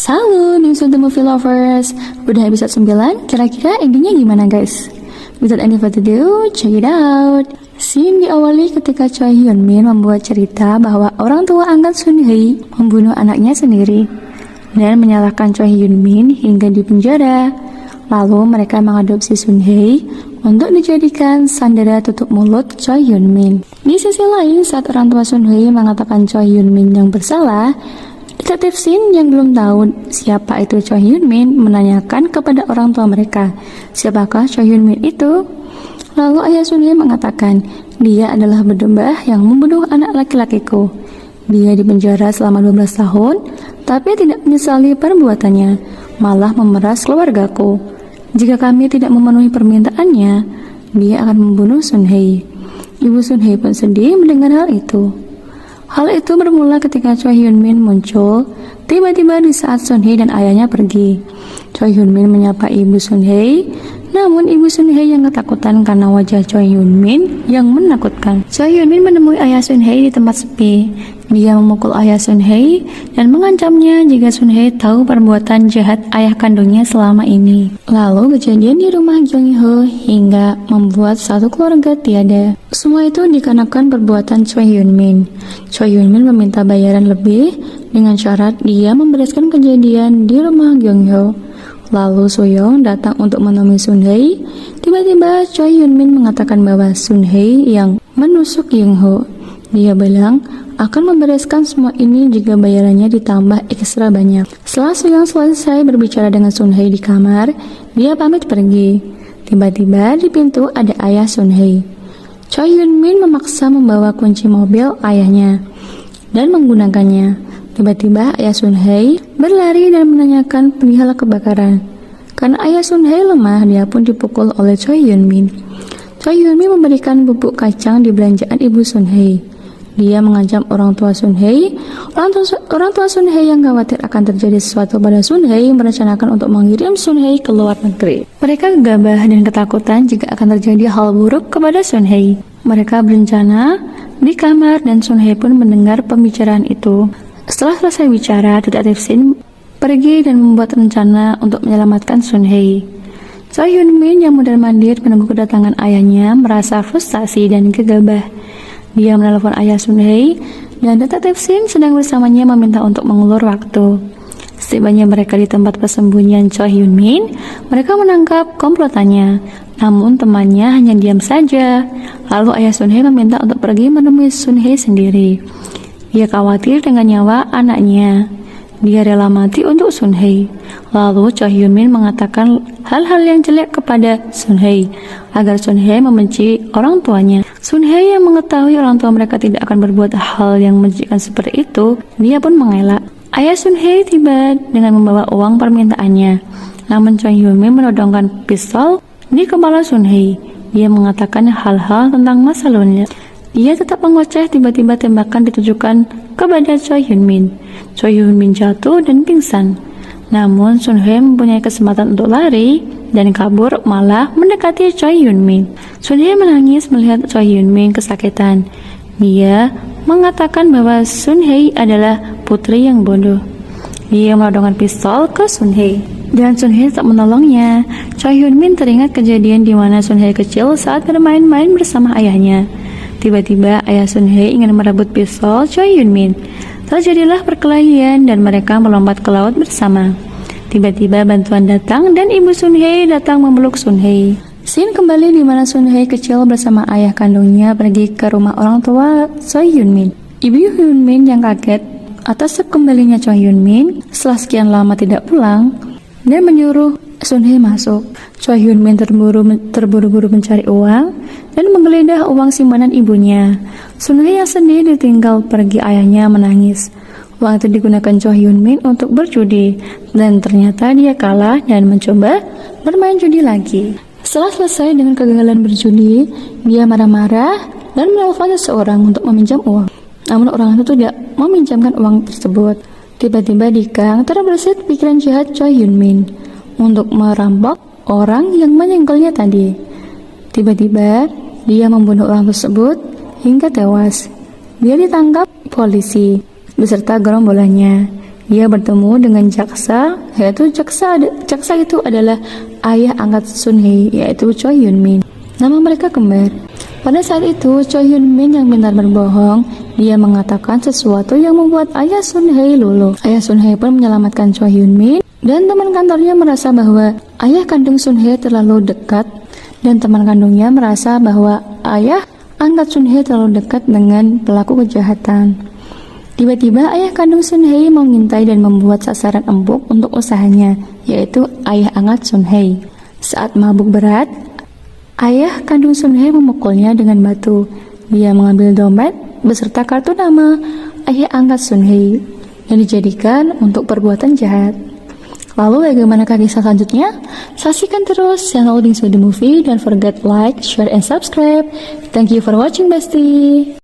Halo, News the Movie Lovers. Udah episode 9, kira-kira endingnya gimana guys? Without any further ado, check it out. Scene diawali ketika Choi Hyun Min membuat cerita bahwa orang tua angkat Sun Hye membunuh anaknya sendiri dan menyalahkan Choi Hyun Min hingga dipenjara. Lalu mereka mengadopsi Sun Hye untuk dijadikan sandera tutup mulut Choi Hyun Min. Di sisi lain, saat orang tua Sun Hye mengatakan Choi Hyun Min yang bersalah, detektif Shin yang belum tahu siapa itu Choi Hyun Min menanyakan kepada orang tua mereka, siapakah Choi Hyun Min itu? Lalu ayah Sun Hye mengatakan, dia adalah berdomba yang membunuh anak laki-lakiku. Dia dipenjara selama 12 tahun, tapi tidak menyesali perbuatannya, malah memeras keluargaku. Jika kami tidak memenuhi permintaannya, dia akan membunuh Sun Hye. Ibu Sun Hye pun sedih mendengar hal itu. Hal itu bermula ketika Choi Hyun Min muncul tiba-tiba di saat Sun Hye dan ayahnya pergi. Choi Hyun Min menyapa ibu Sun Hye, namun ibu Sun Hye yang ketakutan karena wajah Choi Hyun Min yang menakutkan. Choi Hyun Min menemui ayah Sun Hye di tempat sepi. Dia memukul ayah Sun Hye dan mengancamnya jika Sun Hye tahu perbuatan jahat ayah kandungnya selama ini. Lalu kejadian di rumah Jong Ho hingga membuat satu keluarga tiada. Semua itu dikarenakan perbuatan Choi Hyun Min. Choi Hyun Min meminta bayaran lebih dengan syarat dia membereskan kejadian di rumah Jong Ho. Lalu Soyoung datang untuk menemui Sun Hye. Tiba-tiba Choi Hyun Min mengatakan bahwa Sun Hye yang menusuk Jong Ho. Dia bilang akan membereskan semua ini jika bayarannya ditambah ekstra banyak. Setelah Soyoung selesai berbicara dengan Sun Hye di kamar, dia pamit pergi. Tiba-tiba di pintu ada ayah Sun Hye. Choi Hyun Min memaksa membawa kunci mobil ayahnya dan menggunakannya. Tiba-tiba ayah Sun Hye berlari dan menanyakan perihal kebakaran. Karena ayah Sun Hye lemah, dia pun dipukul oleh Choi Hyun Min. Choi Hyun Min memberikan bubuk kacang di belanjaan ibu Sun Hye. Dia mengancam orang tua Sun Hye. Orang tua Sun Hye yang khawatir akan terjadi sesuatu pada Sun Hye merencanakan untuk mengirim Sun Hye ke luar negeri. Mereka gegabah dan ketakutan jika akan terjadi hal buruk kepada Sun Hye. Mereka berencana di kamar dan Sun Hye pun mendengar pembicaraan itu. Setelah selesai bicara, detektif Shin pergi dan membuat rencana untuk menyelamatkan Sun Hye. Choi Hyun Min yang mondar-mandir menunggu kedatangan ayahnya merasa frustasi dan gegabah. Dia menelpon ayah Sun Hye dan detektif Shin sedang bersamanya meminta untuk mengulur waktu. Setibanya mereka di tempat persembunyian Choi Hyun Min, mereka menangkap komplotannya. Namun temannya hanya diam saja. Lalu ayah Sun Hye meminta untuk pergi menemui Sun Hye sendiri. Dia khawatir dengan nyawa anaknya. Dia rela mati untuk Sun Hye. Lalu Choi Hyun Min mengatakan hal-hal yang jelek kepada Sun Hye agar Sun Hye membenci orang tuanya. Sun Hye yang mengetahui orang tua mereka tidak akan berbuat hal yang menjijikan seperti itu, dia pun mengelak. Ayah Sun Hye tiba dengan membawa uang permintaannya. Namun Choi Hyun Min menodongkan pistol di kepala Sun Hye. Dia mengatakan hal-hal tentang masa lalunya. Dia tetap mengoceh, tiba-tiba tembakan ditujukan kepada Choi Hyun Min. Choi Hyun Min jatuh dan pingsan. Namun Sun Hye mempunyai kesempatan untuk lari dan kabur, malah mendekati Choi Hyun Min. Sun Hye menangis melihat Choi Hyun Min kesakitan. Dia mengatakan bahwa Sun Hye adalah putri yang bodoh. Dia menodongkan pistol ke Sun Hye dan Sun Hye tak menolongnya. Choi Hyun Min teringat kejadian di mana Sun Hye kecil saat bermain-main bersama ayahnya. Tiba-tiba ayah Sun Hye ingin merebut pistol Choi Hyun Min. Terjadilah perkelahian dan mereka melompat ke laut bersama. Tiba-tiba bantuan datang dan ibu Sun Hye datang memeluk Sun Hye. Scene kembali di mana Sun Hye kecil bersama ayah kandungnya pergi ke rumah orang tua Choi Hyun Min. Ibu Hyun Min yang kaget atas kembalinya Choi Hyun Min setelah sekian lama tidak pulang dan menyuruh Sun Hye masuk. Choi Hyun Min terburu-buru mencari uang dan menggeledah uang simpanan ibunya. Sun Hye yang sedih ditinggal pergi ayahnya menangis. Uang itu digunakan Choi Hyun Min untuk berjudi dan ternyata dia kalah dan mencoba bermain judi lagi. Setelah selesai dengan kegagalan berjudi, dia marah-marah dan menelpon seseorang untuk meminjam uang. Namun orang itu tidak meminjamkan uang tersebut. Tiba-tiba di gang terbersit pikiran jahat Choi Hyun Min untuk merampok orang yang menyenggolnya tadi. Tiba-tiba dia membunuh orang tersebut hingga tewas. Dia ditangkap polisi beserta gerombolannya. Dia bertemu dengan jaksa, yaitu jaksa itu adalah ayah angkat Sun Hye, yaitu Choi Hyun Min. Nama mereka kembar. Pada saat itu, Choi Hyun Min yang benar berbohong. Dia mengatakan sesuatu yang membuat ayah Sun Hye luluh. Ayah Sun Hye pun menyelamatkan Choi Hyun Min, dan teman kantornya merasa bahwa ayah kandung Sun Hye terlalu dekat, dan teman kandungnya merasa bahwa ayah angkat Sun Hye terlalu dekat dengan pelaku kejahatan. Tiba-tiba ayah kandung Sun Hye mengintai dan membuat sasaran empuk untuk usahanya, yaitu ayah angkat Sun Hye. Saat mabuk berat, ayah kandung Sun Hye memukulnya dengan batu. Dia mengambil dompet beserta kartu nama ayah angkat Sun Hye yang dijadikan untuk perbuatan jahat. Lalu bagaimanakah kisah selanjutnya? Saksikan terus channel Bingsu The Movie. Don't forget like, share, and subscribe. Thank you for watching, bestie.